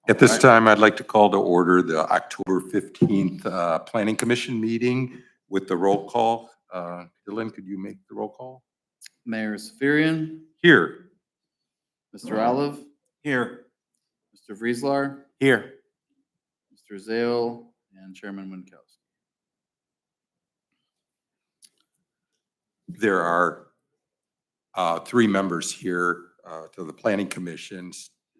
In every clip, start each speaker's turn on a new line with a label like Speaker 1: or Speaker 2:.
Speaker 1: At this time, I'd like to call to order the October 15th Planning Commission meeting with the roll call. Dylan, could you make the roll call?
Speaker 2: Mayor Safirian,
Speaker 1: Here.
Speaker 2: Mr. Olive,
Speaker 1: Here.
Speaker 2: Mr. Vrieslar,
Speaker 1: Here.
Speaker 2: Mr. Zale, and Chairman Winkowski.
Speaker 1: There are three members here to the Planning Commission.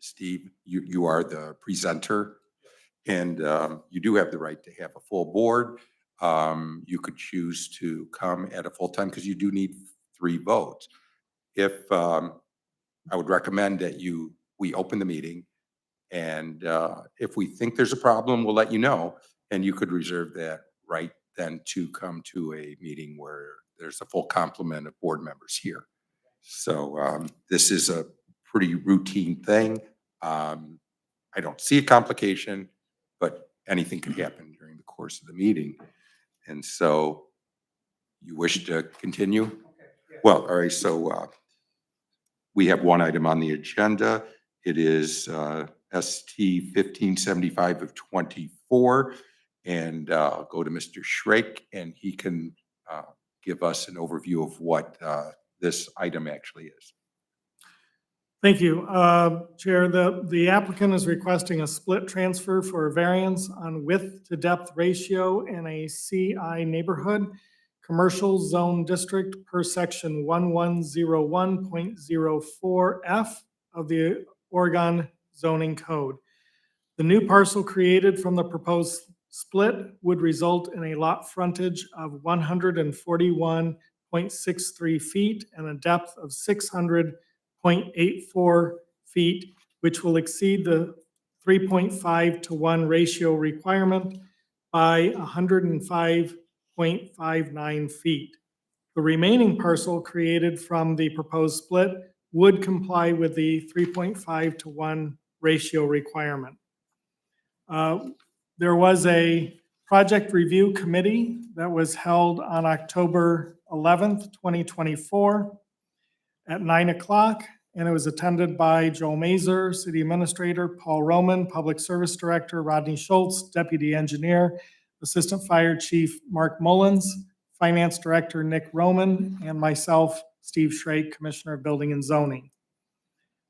Speaker 1: Steve, you are the presenter, and you do have the right to have a full board. You could choose to come at a full time because you do need 3 votes. If I would recommend that we open the meeting, and if we think there's a problem, we'll let you know, and you could reserve that right then to come to a meeting where there's a full complement of board members here. So this is a pretty routine thing. I don't see a complication, but anything could happen during the course of the meeting. And so you wish to continue? Well, all right, so we have one item on the agenda. It is ST 1575 of 24. And I'll go to Mr. Schrake, and he can give us an overview of what this item actually is.
Speaker 3: Thank you, Chair. The applicant is requesting a split transfer for a variance on width to depth ratio in a CI neighborhood, commercial zone district per section 1101.04F of the Oregon zoning code. The new parcel created from the proposed split would result in a lot frontage of 141.63 feet and a depth of 600.84 feet, which will exceed the 3.5 to 1 ratio requirement by 105.59 feet. The remaining parcel created from the proposed split would comply with the 3.5 to 1 ratio requirement. There was a project review committee that was held on October 11th, 2024 at 9 o'clock, and it was attended by Joel Mazer, City Administrator, Paul Roman, Public Service Director, Rodney Schultz, Deputy Engineer, Assistant Fire Chief Mark Mullins, Finance Director Nick Roman, and myself, Steve Schrake, Commissioner of Building and Zoning.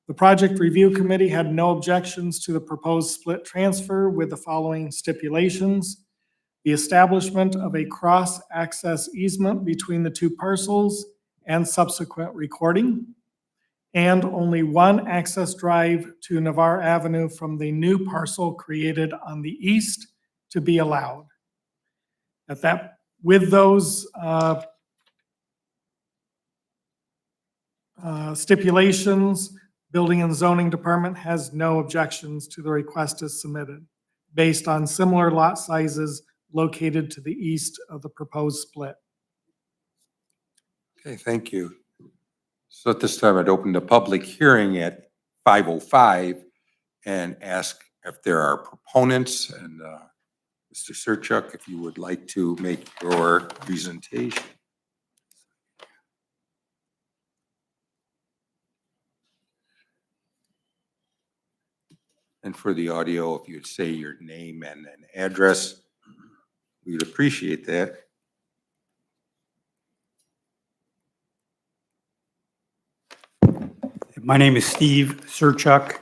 Speaker 3: The project review committee had no objections to the proposed split transfer with the following stipulations: the establishment of a cross-access easement between the 2 parcels and subsequent recording, and only one access drive to Navarre Avenue from the new parcel created on the east to be allowed. With those stipulations, Building and Zoning Department has no objections to the request as submitted, based on similar lot sizes located to the east of the proposed split.
Speaker 1: Okay, thank you. So at this time, I'd open the public hearing at 5:05 and ask if there are proponents. And Mr. Surchuk, if you would like to make your presentation. And for the audio, if you'd say your name and an address, we'd appreciate that.
Speaker 4: My name is Steve Surchuk.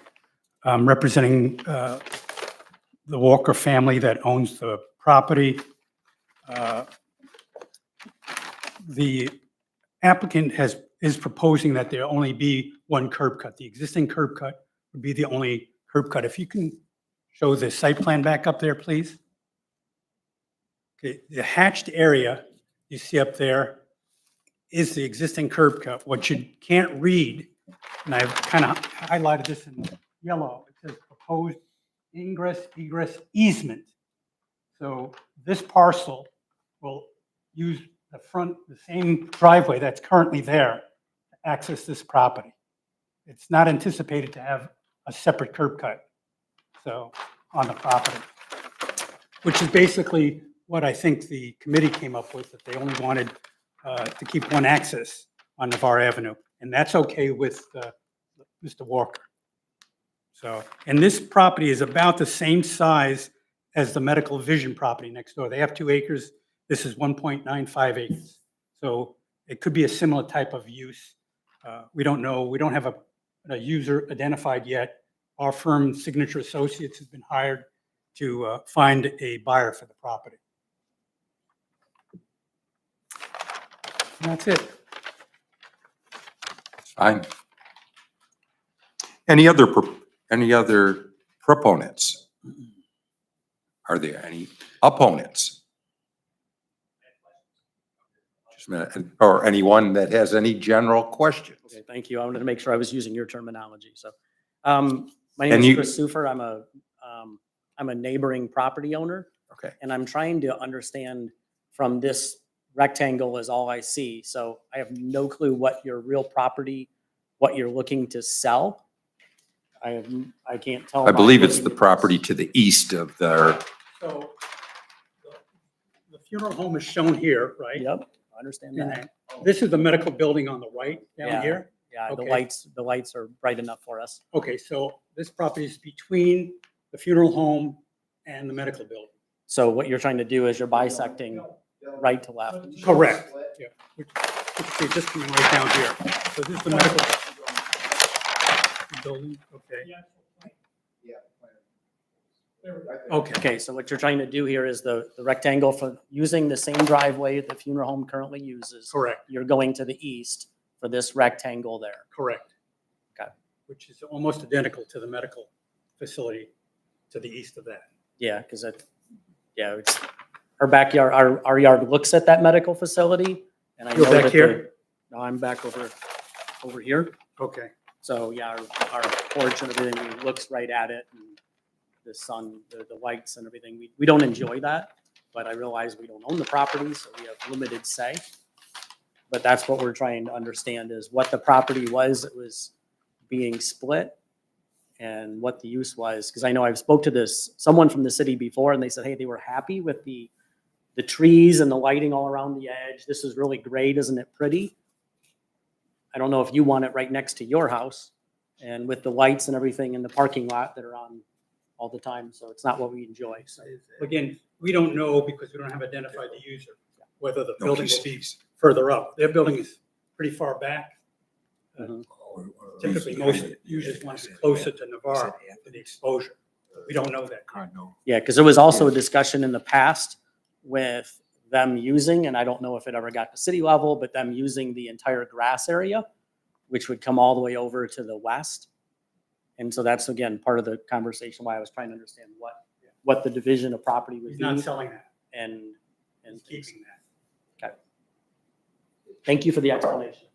Speaker 4: I'm representing the Walker family that owns the property. The applicant is proposing that there only be one curb cut. The existing curb cut would be the only curb cut. If you can show the site plan back up there, please. Okay, the hatched area you see up there is the existing curb cut. What you can't read, and I've kind of highlighted this in yellow, it says proposed ingress egress easement. So this parcel will use the same driveway that's currently there to access this property. It's not anticipated to have a separate curb cut, so on the property, which is basically what I think the committee came up with, that they only wanted to keep one access on Navarre Avenue, and that's okay with Mr. Walker. So, and this property is about the same size as the Medical Vision property next door. They have 2 acres. This is 1.95 acres. So it could be a similar type of use. We don't know. We don't have a user identified yet. Our firm, Signature Associates, has been hired to find a buyer for the property. And that's it.
Speaker 1: Fine. Any other proponents? Are there any opponents? Just a minute. Or anyone that has any general questions?
Speaker 5: Okay, thank you. I wanted to make sure I was using your terminology. So, my
Speaker 1: And
Speaker 5: name
Speaker 1: you-
Speaker 5: is Chris Sufer. I'm a neighboring property owner,
Speaker 1: Okay.
Speaker 5: and I'm trying to understand from this rectangle is all I see. So I have no clue what your real property, what you're looking to sell. I can't tell.
Speaker 1: I
Speaker 5: by
Speaker 1: believe it's
Speaker 5: looking
Speaker 1: the
Speaker 5: at this.
Speaker 1: property to the east of their,
Speaker 4: So the funeral home is shown here, right?
Speaker 5: Yep, I understand
Speaker 4: And
Speaker 5: that.
Speaker 4: this is the medical building on the right down
Speaker 5: Yeah.
Speaker 4: here.
Speaker 5: Yeah,
Speaker 4: Okay.
Speaker 5: the lights are bright enough for us.
Speaker 4: Okay, so this property is between the funeral home and the medical building.
Speaker 5: So what you're trying to do is you're bisecting right to left.
Speaker 4: Correct. Yeah. Which is just coming right down here. So this is the medical building, okay. Okay,
Speaker 5: Okay, so what you're trying to do here is the rectangle for using the same driveway the funeral home currently uses.
Speaker 4: correct,
Speaker 5: You're going to the east for this rectangle there.
Speaker 4: correct.
Speaker 5: Okay.
Speaker 4: Which is almost identical to the medical facility to the east of that.
Speaker 5: Yeah, because it's our backyard, our yard looks at that medical facility. And I
Speaker 4: You're
Speaker 5: know
Speaker 4: back
Speaker 5: that
Speaker 4: here?
Speaker 5: No, I'm back over here.
Speaker 4: Okay.
Speaker 5: So yeah, our porch and everything looks right at it, and the sun, the lights and everything. We don't enjoy that, but I realize we don't own the property, so we have limited say. But that's what we're trying to understand is what the property was that was being split and what the use was. Because I know I've spoke to someone from the city before, and they said, hey, they were happy with the trees and the lighting all around the edge. This is really great, isn't it pretty? I don't know if you want it right next to your house and with the lights and everything in the parking lot that are on all the time. So it's not what we enjoy. So
Speaker 4: Again, we don't know because we don't have identified the user, whether the
Speaker 1: No,
Speaker 4: building
Speaker 1: please,
Speaker 4: will be
Speaker 1: please.
Speaker 4: further up. Their building is pretty far back.
Speaker 5: Mhm.
Speaker 4: Typically, most users want it closer to Navarre for the exposure. We don't know that.
Speaker 5: yeah, because there was also a discussion in the past with them using, and I don't know if it ever got to city level, but them using the entire grass area, which would come all the way over to the west. And so that's, again, part of the conversation why I was trying to understand what the division of property would
Speaker 4: He's
Speaker 5: be
Speaker 4: not selling that.
Speaker 5: and
Speaker 4: He's keeping that.
Speaker 5: thank you for the explanation.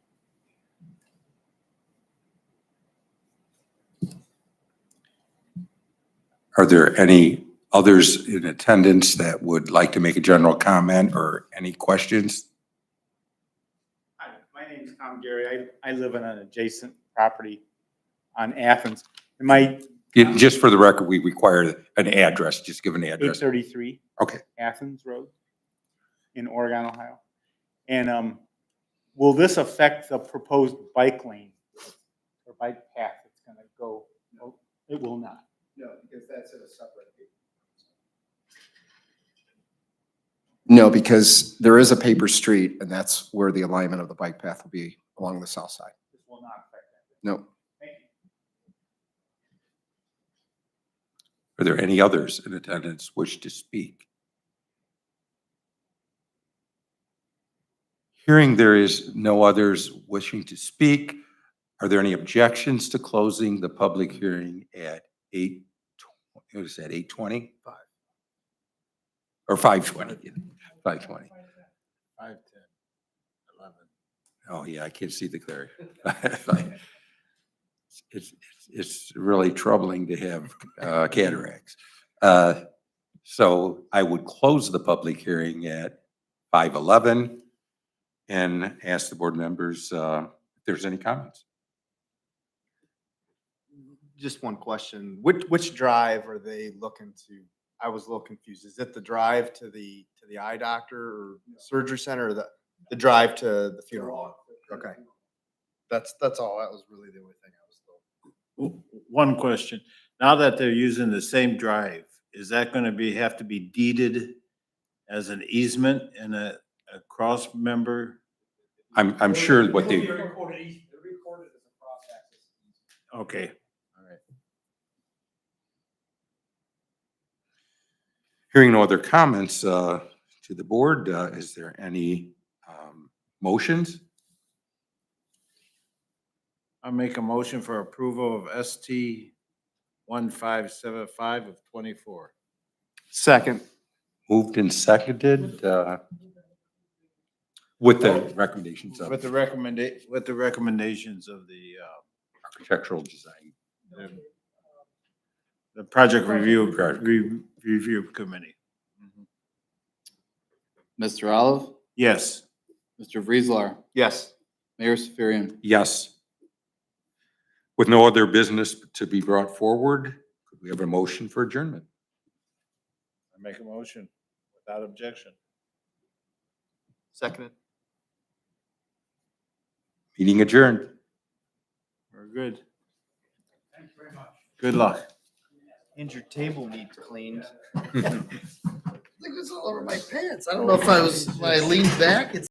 Speaker 1: Are there any others in attendance that would like to make a general comment or any questions?
Speaker 6: Hi, my name's Tom Gary. I live on an adjacent property on Athens.
Speaker 1: Just for the record, we require an address, just give an address.
Speaker 6: 833
Speaker 1: Okay.
Speaker 6: Athens Road in Oregon, Ohio. And will this affect the proposed bike lane or bike path that's going to go? No, it will not.
Speaker 7: No, because that's in a separate. No, because there is a paper street and that's where the alignment of the bike path will be along the south side.
Speaker 6: This will not affect that.
Speaker 7: No.
Speaker 6: Thank you.
Speaker 1: Are there any others in attendance wish to speak? Hearing there is no others wishing to speak, are there any objections to closing the public hearing at 8:20? Or 5:20? 5:20.
Speaker 6: 5, 10, 11.
Speaker 1: Oh, yeah, I can't see the clear. It's really troubling to have cataracts. So I would close the public hearing at 5:11 and ask the board members if there's any comments.
Speaker 8: Just one question. Which drive are they looking to? I was a little confused. Is it the drive to the eye doctor or surgery center or the drive to the funeral home? Okay. That's all. That was really the only thing I was told.
Speaker 9: one question. Now that they're using the same drive, is that gonna have to be deeded as an easement and a cross member?
Speaker 1: I'm sure what they,
Speaker 9: Okay.
Speaker 1: hearing no other comments to the board, is there any motions?
Speaker 9: I make a motion for approval of ST 1575 of 24.
Speaker 7: Second.
Speaker 1: Moved and seconded with the recommendations of
Speaker 9: With the recommendations of the
Speaker 1: architectural design.
Speaker 9: the project review committee.
Speaker 2: Mr. Olive,
Speaker 9: Yes.
Speaker 2: Mr. Vrieslar,
Speaker 8: Yes.
Speaker 2: Mayor Safarian.
Speaker 1: Yes. With no other business to be brought forward, could we have a motion for adjournment?
Speaker 9: I make a motion without objection.
Speaker 8: Seconded.
Speaker 1: Meeting adjourned.
Speaker 9: We're good. Thank you very much. Good luck.
Speaker 8: And your table needs cleaned. I think it was all over my pants. I don't know if I was, when I leaned back, it's